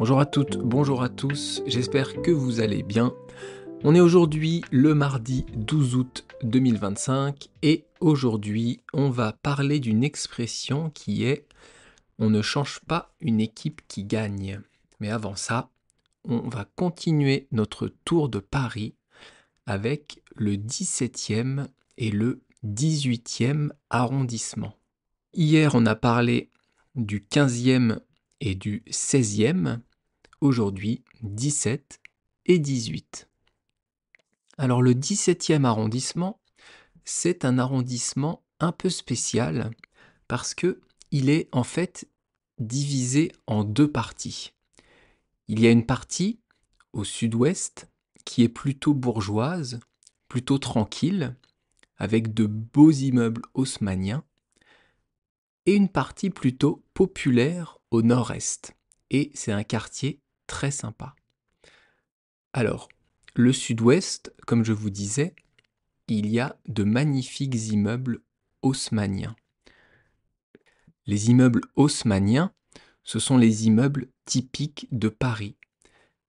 Bonjour à toutes, bonjour à tous, j'espère que vous allez bien. On est aujourd'hui le mardi 12 août 2025 et aujourd'hui on va parler d'une expression qui est on ne change pas une équipe qui gagne. Mais avant ça, on va continuer notre tour de Paris avec le 17e et le 18e arrondissement. Hier on a parlé du 15e et du 16e. Aujourd'hui 17 et 18. Alors le 17e arrondissement, c'est un arrondissement un peu spécial parce que il est en fait divisé en deux parties. Il y a une partie au sud-ouest qui est plutôt bourgeoise, plutôt tranquille, avec de beaux immeubles haussmanniens, et une partie plutôt populaire au nord-est. Et c'est un quartier très sympa. Alors, le sud-ouest, comme je vous disais, il y a de magnifiques immeubles haussmanniens. Les immeubles haussmanniens, ce sont les immeubles typiques de Paris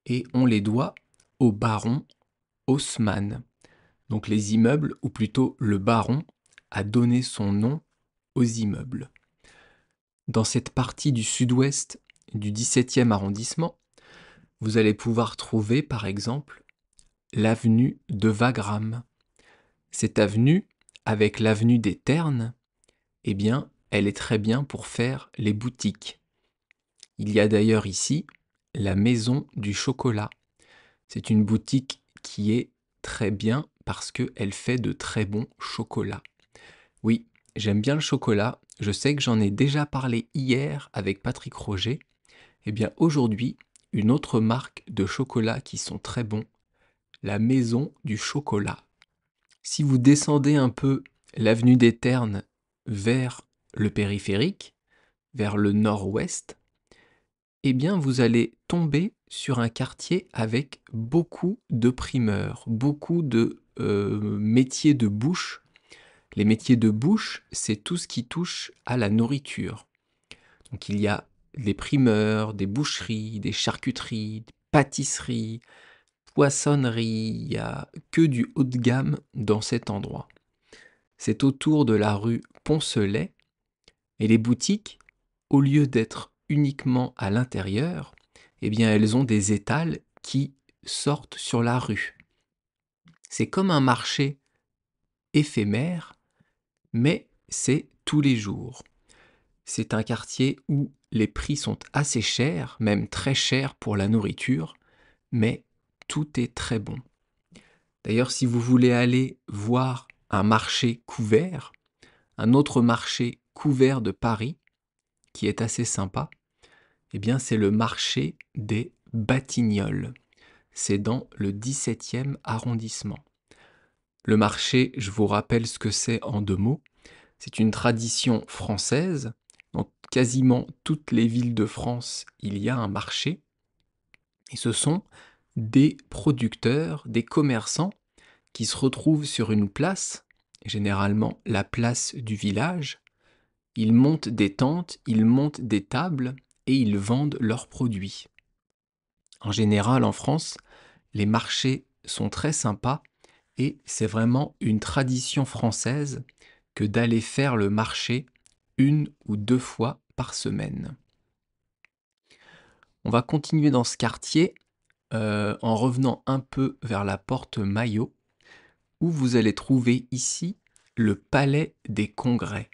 et on les doit au baron Haussmann. Donc les immeubles, ou plutôt le baron, a donné son nom aux immeubles. Dans cette partie du sud-ouest du 17e arrondissement, vous allez pouvoir trouver par exemple l'avenue de Wagram. Cette avenue, avec l'avenue des Ternes, eh bien, elle est très bien pour faire les boutiques. Il y a d'ailleurs ici la Maison du Chocolat. C'est une boutique qui est très bien parce qu'elle fait de très bons chocolats. Oui, j'aime bien le chocolat. Je sais que j'en ai déjà parlé hier avec Patrick Roger. Eh bien, aujourd'hui, une autre marque de chocolats qui sont très bons, la Maison du Chocolat. Si vous descendez un peu l'avenue des Ternes vers le périphérique, vers le nord-ouest, eh bien vous allez tomber sur un quartier avec beaucoup de primeurs, beaucoup de métiers de bouche. Les métiers de bouche, c'est tout ce qui touche à la nourriture. Donc il y a des primeurs, des boucheries, des charcuteries, des pâtisseries, poissonneries, il n'y a que du haut de gamme dans cet endroit. C'est autour de la rue Poncelet, et les boutiques, au lieu d'être uniquement à l'intérieur, eh bien elles ont des étals qui sortent sur la rue. C'est comme un marché éphémère, mais c'est tous les jours. C'est un quartier où les prix sont assez chers, même très chers pour la nourriture, mais tout est très bon. D'ailleurs, si vous voulez aller voir un marché couvert, un autre marché couvert de Paris, qui est assez sympa, eh bien c'est le marché des Batignolles. C'est dans le 17e arrondissement. Le marché, je vous rappelle ce que c'est en deux mots. C'est une tradition française. Dans quasiment toutes les villes de France, il y a un marché. Et ce sont des producteurs, des commerçants qui se retrouvent sur une place, généralement la place du village. Ils montent des tentes, ils montent des tables et ils vendent leurs produits. En général, en France, les marchés sont très sympas et c'est vraiment une tradition française que d'aller faire le marché une ou deux fois par semaine. On va continuer dans ce quartier en revenant un peu vers la porte Maillot, où vous allez trouver ici le Palais des Congrès.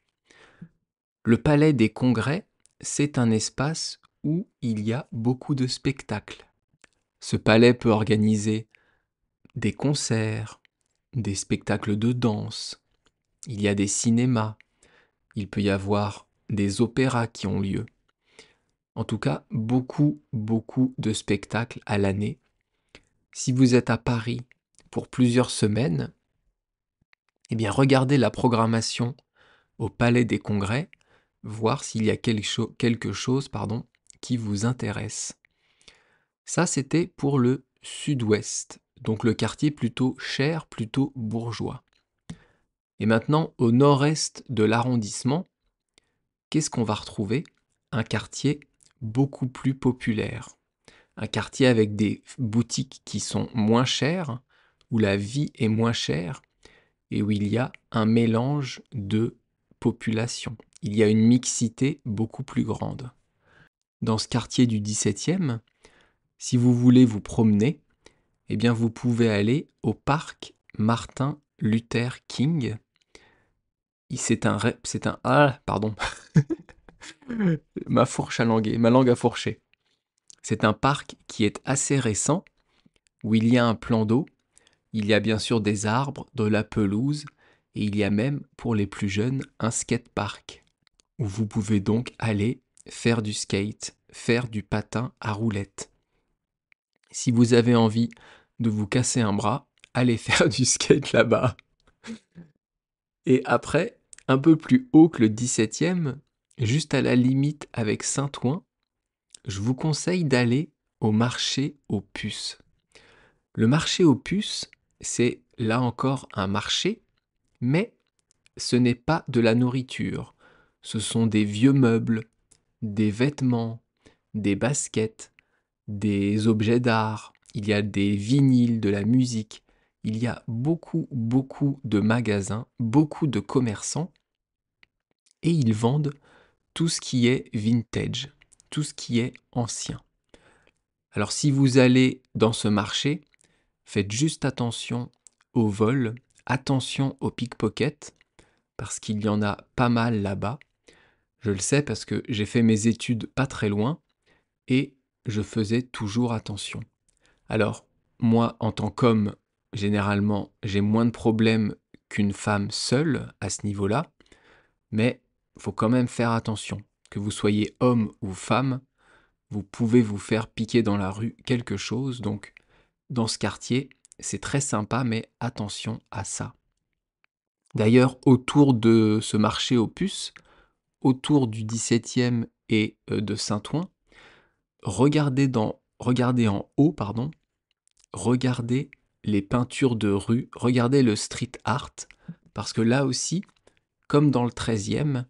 Le Palais des Congrès, c'est un espace où il y a beaucoup de spectacles. Ce palais peut organiser des concerts, des spectacles de danse, il y a des cinémas, il peut y avoir des opéras qui ont lieu. En tout cas, beaucoup de spectacles à l'année. Si vous êtes à Paris pour plusieurs semaines, eh bien regardez la programmation au Palais des Congrès, voir s'il y a quelque chose qui vous intéresse. Ça, c'était pour le sud-ouest, donc le quartier plutôt cher, plutôt bourgeois. Et maintenant, au nord-est de l'arrondissement, qu'est-ce qu'on va retrouver? Un quartier beaucoup plus populaire. un quartier avec des boutiques qui sont moins chères, où la vie est moins chère et où il y a un mélange de population. Il y a une mixité beaucoup plus grande. Dans ce quartier du 17e, si vous voulez vous promener, eh bien vous pouvez aller au parc Martin Luther King. Pardon, ma langue a fourché. C'est un parc qui est assez récent, où il y a un plan d'eau, il y a bien sûr des arbres, de la pelouse, et il y a même, pour les plus jeunes, un skatepark, où vous pouvez donc aller faire du skate, faire du patin à roulettes. Si vous avez envie de vous casser un bras, allez faire du skate là-bas. Et après, un peu plus haut que le 17e, juste à la limite avec Saint-Ouen, je vous conseille d'aller au marché aux puces. Le marché aux puces, c'est là encore un marché, mais ce n'est pas de la nourriture. Ce sont des vieux meubles, des vêtements, des baskets, des objets d'art, il y a des vinyles, de la musique, il y a beaucoup, beaucoup de magasins, beaucoup de commerçants, et ils vendent tout ce qui est vintage, tout ce qui est ancien. Alors si vous allez dans ce marché, faites juste attention au vol, attention aux pickpockets, parce qu'il y en a pas mal là-bas. Je le sais parce que j'ai fait mes études pas très loin, et je faisais toujours attention. Alors, moi, en tant qu'homme, généralement, j'ai moins de problèmes qu'une femme seule à ce niveau-là, mais il faut quand même faire attention. Que vous soyez homme ou femme, vous pouvez vous faire piquer dans la rue quelque chose, donc dans ce quartier, c'est très sympa, mais attention à ça. D'ailleurs, autour de ce marché aux puces, autour du 17e et de Saint-Ouen, regardez en haut, pardon, regardez les peintures de rue, regardez le street art, parce que là aussi, comme dans le 13e,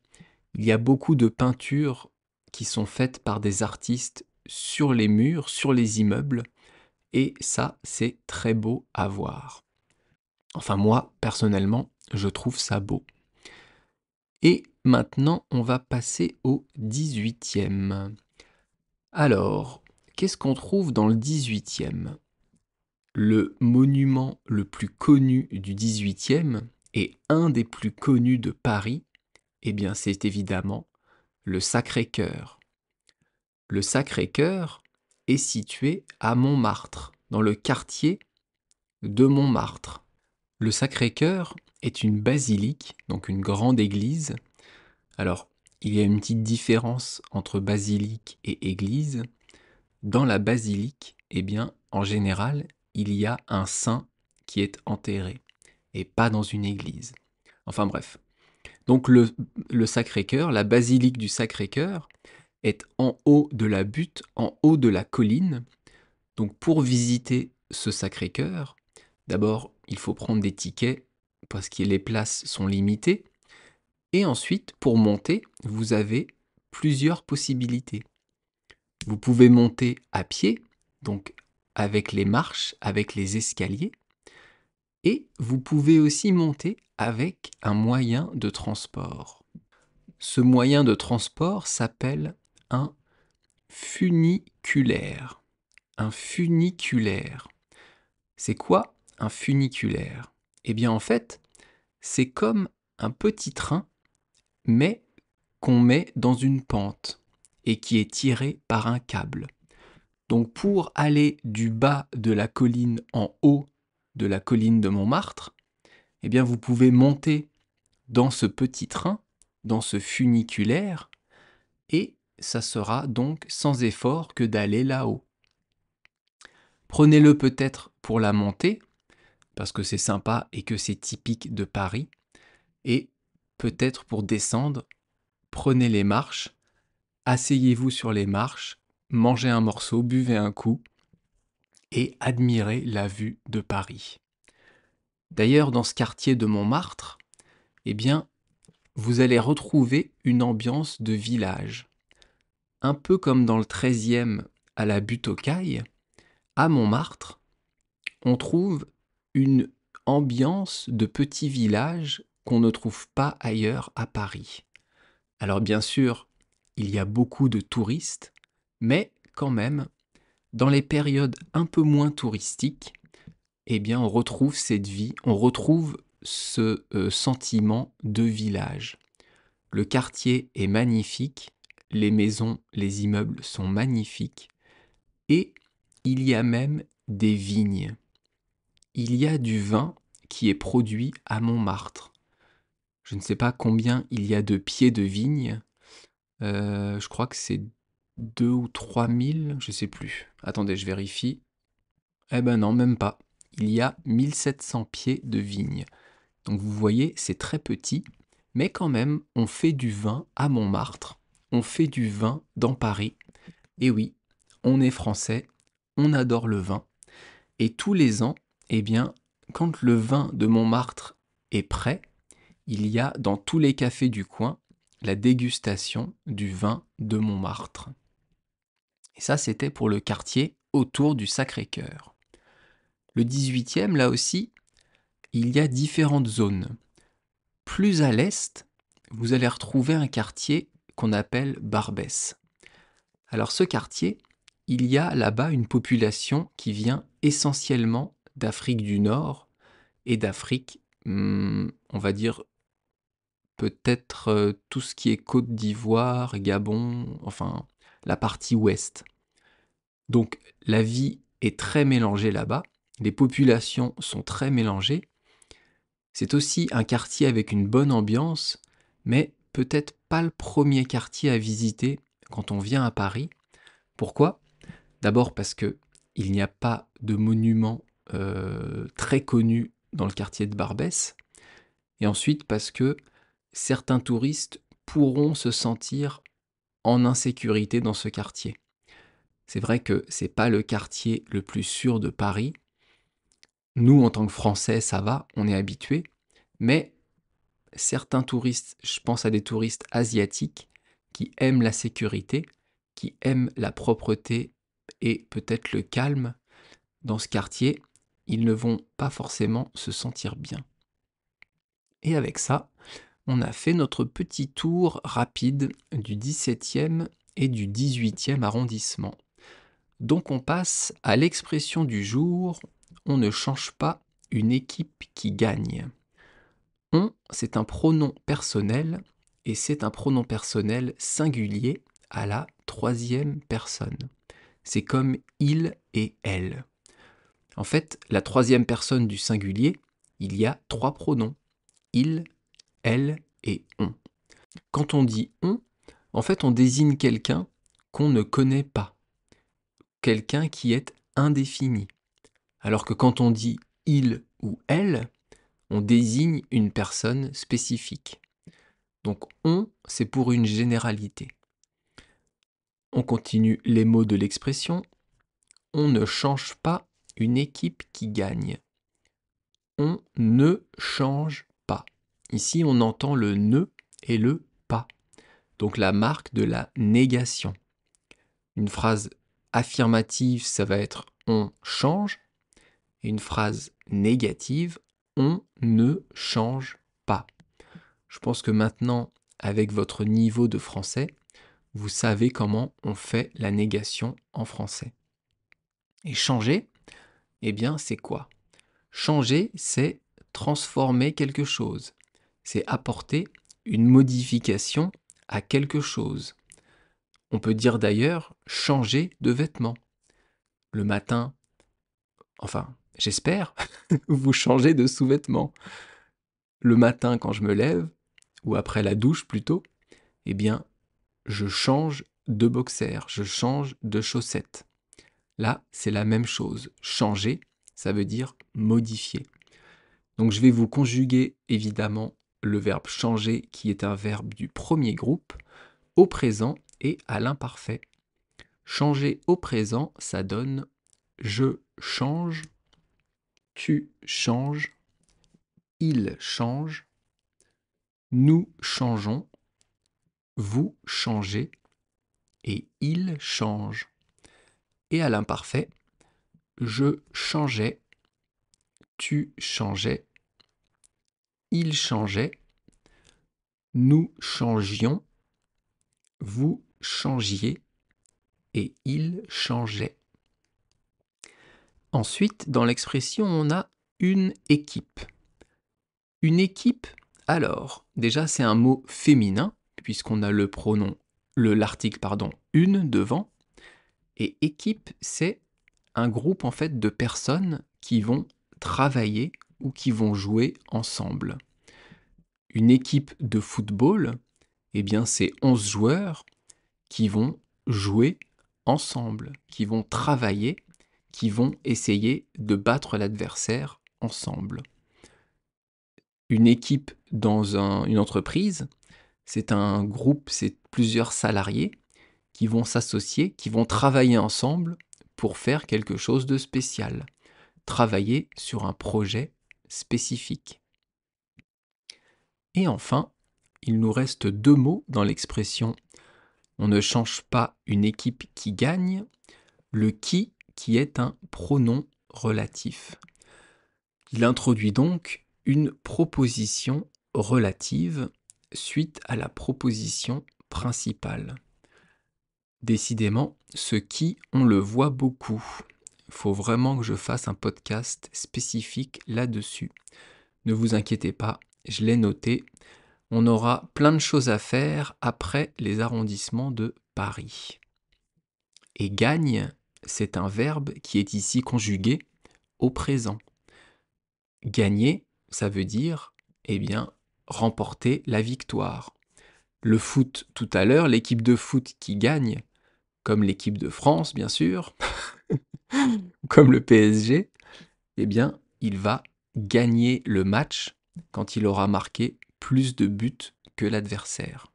il y a beaucoup de peintures qui sont faites par des artistes sur les murs, sur les immeubles, et ça, c'est très beau à voir. Enfin, moi, personnellement, je trouve ça beau. Et maintenant, on va passer au 18e. Alors, qu'est-ce qu'on trouve dans le 18e? Le monument le plus connu du 18e et un des plus connus de Paris, eh bien c'est évidemment le Sacré-Cœur. Le Sacré-Cœur est situé à Montmartre, dans le quartier de Montmartre. Le Sacré-Cœur est une basilique, donc une grande église. Alors, il y a une petite différence entre basilique et église. Dans la basilique, eh bien, en général, il y a un saint qui est enterré, et pas dans une église. Enfin bref. Donc le Sacré-Cœur, la basilique du Sacré-Cœur, est en haut de la butte, en haut de la colline. Donc pour visiter ce Sacré-Cœur, d'abord, il faut prendre des tickets, parce que les places sont limitées. Et ensuite, pour monter, vous avez plusieurs possibilités. Vous pouvez monter à pied, donc avec les marches, avec les escaliers, et vous pouvez aussi monter avec un moyen de transport. Ce moyen de transport s'appelle un funiculaire. Un funiculaire. C'est quoi un funiculaire? Eh bien en fait, c'est comme un petit train, mais qu'on met dans une pente et qui est tiré par un câble. Donc pour aller du bas de la colline en haut de la colline de Montmartre, eh bien vous pouvez monter dans ce petit train, dans ce funiculaire, et ça sera donc sans effort que d'aller là-haut. Prenez-le peut-être pour la montée, parce que c'est sympa et que c'est typique de Paris, et peut-être pour descendre, prenez les marches, asseyez-vous sur les marches, mangez un morceau, buvez un coup, et admirez la vue de Paris. D'ailleurs, dans ce quartier de Montmartre, eh bien, vous allez retrouver une ambiance de village. Un peu comme dans le 13e à la butte aux Cailles, à Montmartre, on trouve une ambiance de petit village qu'on ne trouve pas ailleurs à Paris. Alors bien sûr, il y a beaucoup de touristes, mais quand même, dans les périodes un peu moins touristiques, eh bien on retrouve cette vie, on retrouve ce sentiment de village. Le quartier est magnifique, les maisons, les immeubles sont magnifiques, et il y a même des vignes. Il y a du vin qui est produit à Montmartre. Je ne sais pas combien il y a de pieds de vigne. Je crois que c'est 2 ou 3 000, je sais plus. Attendez, je vérifie. Eh ben non, même pas. Il y a 1700 pieds de vigne. Donc vous voyez, c'est très petit, mais quand même, on fait du vin à Montmartre. On fait du vin dans Paris. Et oui, on est français, on adore le vin. Et tous les ans, eh bien, quand le vin de Montmartre est prêt, il y a dans tous les cafés du coin la dégustation du vin de Montmartre. Et ça, c'était pour le quartier autour du Sacré-Cœur. Le 18e, là aussi, il y a différentes zones. Plus à l'est, vous allez retrouver un quartier qu'on appelle Barbès. Alors ce quartier, il y a là-bas une population qui vient essentiellement d'Afrique du Nord et d'Afrique, on va dire peut-être tout ce qui est Côte d'Ivoire, Gabon, enfin la partie ouest. Donc la vie est très mélangée là-bas, les populations sont très mélangées. C'est aussi un quartier avec une bonne ambiance, mais peut-être pas le premier quartier à visiter quand on vient à Paris. Pourquoi? D'abord parce que il n'y a pas de monument très connu dans le quartier de Barbès, et ensuite parce que certains touristes pourront se sentir en insécurité dans ce quartier. C'est vrai que c'est pas le quartier le plus sûr de Paris. Nous, en tant que Français, ça va, on est habitués, mais certains touristes, je pense à des touristes asiatiques qui aiment la sécurité, qui aiment la propreté et peut-être le calme, dans ce quartier, ils ne vont pas forcément se sentir bien. Et avec ça, on a fait notre petit tour rapide du 17e et du 18e arrondissement. Donc on passe à l'expression du jour, on ne change pas une équipe qui gagne. On, c'est un pronom personnel, et c'est un pronom personnel singulier à la troisième personne. C'est comme il et elle. En fait, la troisième personne du singulier, il y a trois pronoms. Il, elle et on. Quand on dit on, en fait, on désigne quelqu'un qu'on ne connaît pas. Quelqu'un qui est indéfini. Alors que quand on dit il ou elle, on désigne une personne spécifique. Donc on, c'est pour une généralité. On continue les mots de l'expression. On ne change pas une équipe qui gagne. On ne change pas. Ici, on entend le ne et le pas. Donc la marque de la négation. Une phrase affirmative, ça va être on change. Et une phrase négative, on ne change pas. Je pense que maintenant, avec votre niveau de français, vous savez comment on fait la négation en français. Et changer, eh bien, c'est quoi? Changer, c'est transformer quelque chose. C'est apporter une modification à quelque chose. On peut dire d'ailleurs changer de vêtements. Le matin, enfin, j'espère, vous changez de sous-vêtements. Le matin, quand je me lève, ou après la douche plutôt, eh bien, je change de boxer, je change de chaussettes. Là, c'est la même chose. Changer, ça veut dire modifier. Donc je vais vous conjuguer évidemment le verbe changer qui est un verbe du premier groupe au présent et à l'imparfait. Changer au présent, ça donne je change, tu changes, il change, nous changeons, vous changez et il change. Et à l'imparfait, je changeais, tu changeais, il changeait, nous changions, vous changiez et il changeait. Ensuite, dans l'expression, on a une équipe. Une équipe, alors, déjà c'est un mot féminin, puisqu'on a l'article une devant, et équipe, c'est un groupe en fait de personnes qui vont travailler ou qui vont jouer ensemble. Une équipe de football, eh bien c'est 11 joueurs qui vont jouer ensemble, qui vont travailler, qui vont essayer de battre l'adversaire ensemble. Une équipe dans une entreprise, c'est un groupe, c'est plusieurs salariés qui vont s'associer, qui vont travailler ensemble pour faire quelque chose de spécial, travailler sur un projet spécifique. Et enfin, il nous reste 2 mots dans l'expression « on ne change pas une équipe qui gagne », le qui est un pronom relatif. Il introduit donc une proposition relative suite à la proposition principale. Décidément, ce qui, on le voit beaucoup. Il faut vraiment que je fasse un podcast spécifique là-dessus. Ne vous inquiétez pas, je l'ai noté. On aura plein de choses à faire après les arrondissements de Paris. Et gagne, c'est un verbe qui est ici conjugué au présent. Gagner, ça veut dire, remporter la victoire. Le foot tout à l'heure, l'équipe de foot qui gagne, comme l'équipe de France, bien sûr, comme le PSG, il va gagner le match quand il aura marqué plus de buts que l'adversaire.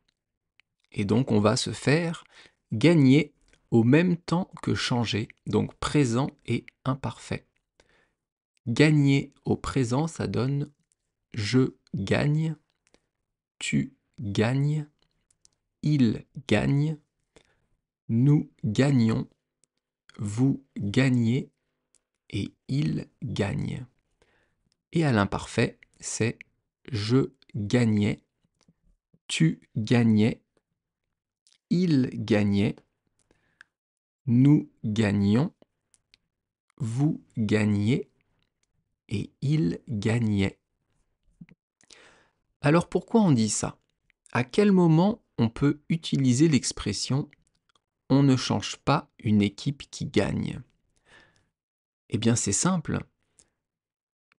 Et donc, on va se faire gagner au même temps que changer, donc présent et imparfait. Gagner au présent, ça donne je gagne, tu gagnes, il gagne, nous gagnons, vous gagnez et il gagne. Et à l'imparfait, c'est je gagnais, tu gagnais, il gagnait, nous gagnions, vous gagniez et il gagnait. Alors pourquoi on dit ça ? À quel moment on peut utiliser l'expression « on ne change pas une équipe qui gagne » ? Eh bien c'est simple.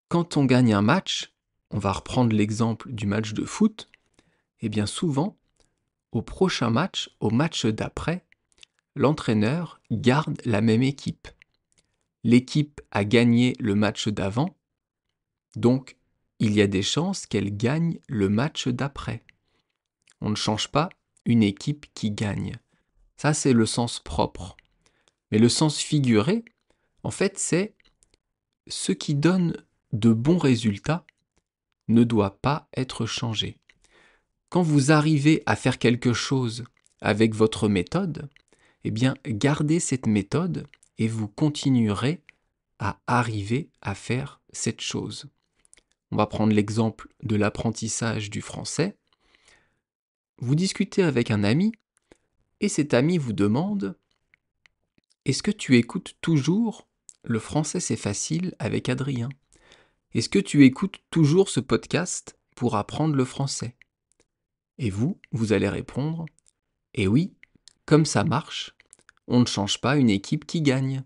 Quand on gagne un match, on va reprendre l'exemple du match de foot, eh bien souvent, au prochain match, au match d'après, l'entraîneur garde la même équipe. L'équipe a gagné le match d'avant, donc il y a des chances qu'elle gagne le match d'après. On ne change pas une équipe qui gagne. Ça, c'est le sens propre. Mais le sens figuré, en fait, c'est ce qui donne de bons résultats ne doit pas être changé. Quand vous arrivez à faire quelque chose avec votre méthode, eh bien, gardez cette méthode et vous continuerez à arriver à faire cette chose. On va prendre l'exemple de l'apprentissage du français. Vous discutez avec un ami et cet ami vous demande « Est-ce que tu écoutes toujours Le français c'est facile avec Adrien ? Est-ce que tu écoutes toujours ce podcast pour apprendre le français ?» Et vous allez répondre « Eh oui, comme ça marche, on ne change pas une équipe qui gagne. »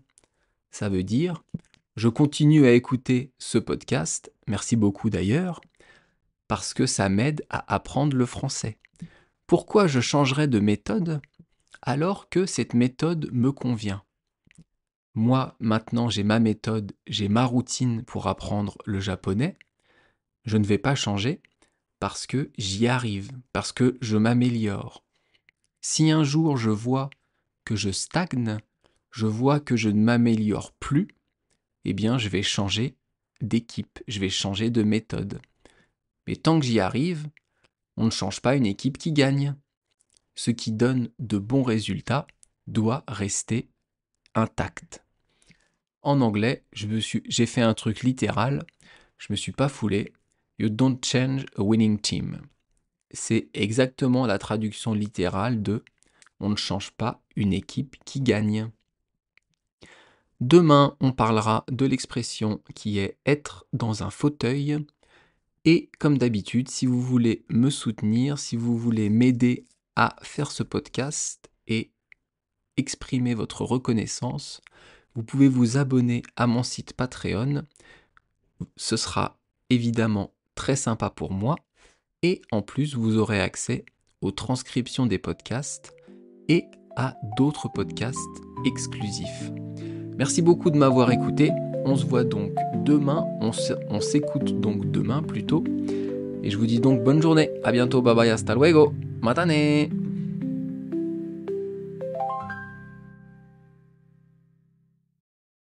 Ça veut dire « Je continue à écouter ce podcast, merci beaucoup d'ailleurs, parce que ça m'aide à apprendre le français. Pourquoi je changerais de méthode alors que cette méthode me convient ? Moi, maintenant, j'ai ma méthode, j'ai ma routine pour apprendre le japonais. Je ne vais pas changer parce que j'y arrive, parce que je m'améliore. Si un jour je vois que je stagne, je vois que je ne m'améliore plus, eh bien, je vais changer d'équipe, je vais changer de méthode. Mais tant que j'y arrive, on ne change pas une équipe qui gagne. Ce qui donne de bons résultats doit rester intact. En anglais, j'ai fait un truc littéral, je me suis pas foulé. You don't change a winning team. C'est exactement la traduction littérale de on ne change pas une équipe qui gagne. Demain, on parlera de l'expression qui est être dans un fauteuil. Et comme d'habitude, si vous voulez me soutenir, si vous voulez m'aider à faire ce podcast et exprimer votre reconnaissance, vous pouvez vous abonner à mon site Patreon. Ce sera évidemment très sympa pour moi. Et en plus, vous aurez accès aux transcriptions des podcasts et à d'autres podcasts exclusifs. Merci beaucoup de m'avoir écouté. On se voit donc demain. On s'écoute donc demain plutôt. Et je vous dis donc bonne journée. À bientôt. Bye bye. Hasta luego. Matane.